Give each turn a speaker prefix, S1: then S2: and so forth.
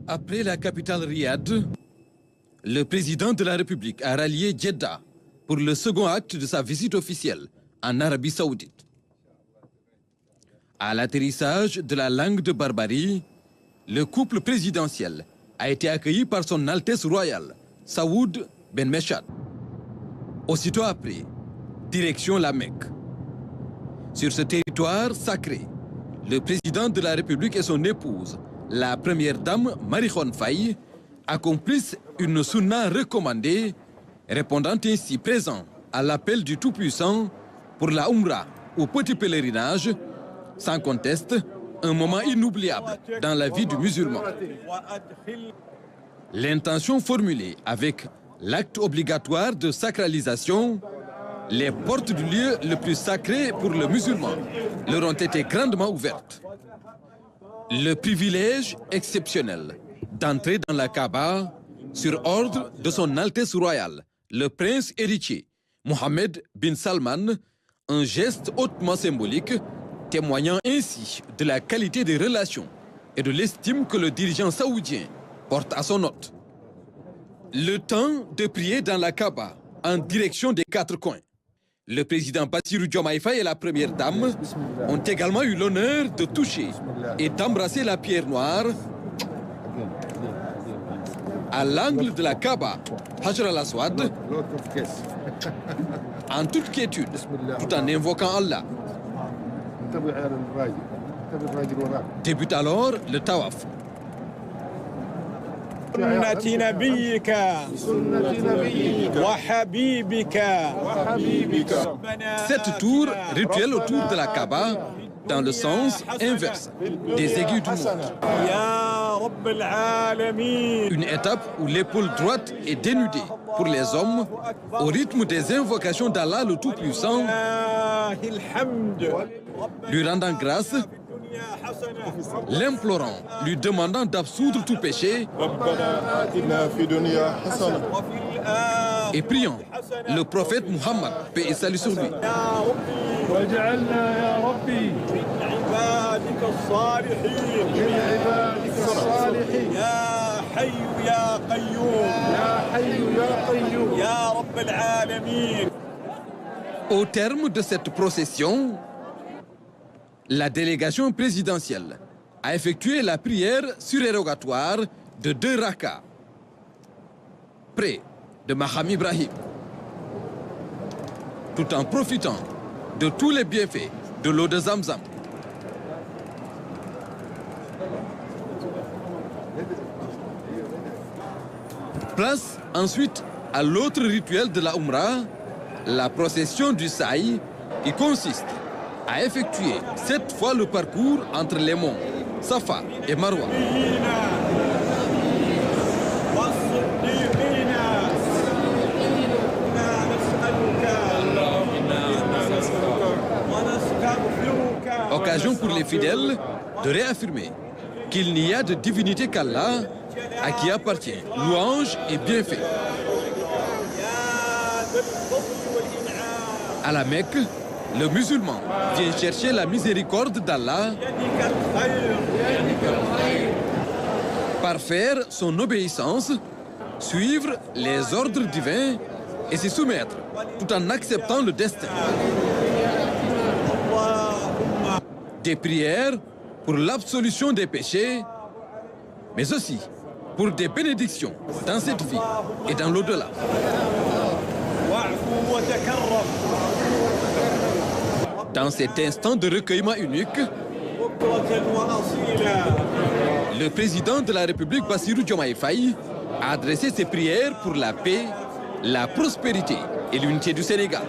S1: Après la capitale Riyad, le président de la République a rallié Jeddah pour le second acte de sa visite officielle en Arabie Saoudite. À l'atterrissage de la langue de Barbarie, le couple présidentiel a été accueilli par son Altesse royale, Saoud Ben Meshad. Aussitôt après, direction la Mecque. Sur ce territoire sacré, le président de la République et son épouse, la première dame Marie Khone Faye, accomplissent une sunna recommandée, répondant ainsi présent à l'appel du Tout-Puissant pour la Umrah ou petit pèlerinage, sans conteste, un moment inoubliable dans la vie du musulman. L'intention formulée avec l'acte obligatoire de sacralisation, les portes du lieu le plus sacré pour le musulman leur ont été grandement ouvertes. Le privilège exceptionnel d'entrer dans la Kaaba sur ordre de son Altesse royale, le prince héritier Mohammed bin Salman, un geste hautement symbolique témoignant ainsi de la qualité des relations et de l'estime que le dirigeant saoudien porte à son hôte. Le temps de prier dans la Kaaba en direction des quatre coins. Le président Bassirou Diomaye Faye et la première dame ont également eu l'honneur de toucher et d'embrasser la pierre noire à l'angle de la Kaaba, Hajar al-Aswad, en toute quiétude, tout en invoquant Allah. Débute alors le tawaf. Sept tours rituels autour de la Kaaba dans le sens inverse des aiguilles du monde. Une étape où l'épaule droite est dénudée pour les hommes au rythme des invocations d'Allah le Tout-Puissant, lui rendant grâce, l'implorant, lui demandant d'absoudre tout péché et priant le prophète Muhammad, paix et salut sur lui. Au terme de cette procession, la délégation présidentielle a effectué la prière surérogatoire de 2 rakas près de Maqam Ibrahim, tout en profitant de tous les bienfaits de l'eau de Zamzam. Place ensuite à l'autre rituel de la Umrah, la procession du Saï, qui consiste à effectuer 7 fois le parcours entre les monts Safa et Marwa. Occasion pour les fidèles de réaffirmer qu'il n'y a de divinité qu'Allah, à qui appartient louange et bienfait. À la Mecque, le musulman vient chercher la miséricorde d'Allah, parfaire son obéissance, suivre les ordres divins et s'y soumettre tout en acceptant le destin. Des prières pour l'absolution des péchés, mais aussi pour des bénédictions dans cette vie et dans l'au-delà. Dans cet instant de recueillement unique, le président de la République, Bassirou Diomaye Faye, a adressé ses prières pour la paix, la prospérité et l'unité du Sénégal.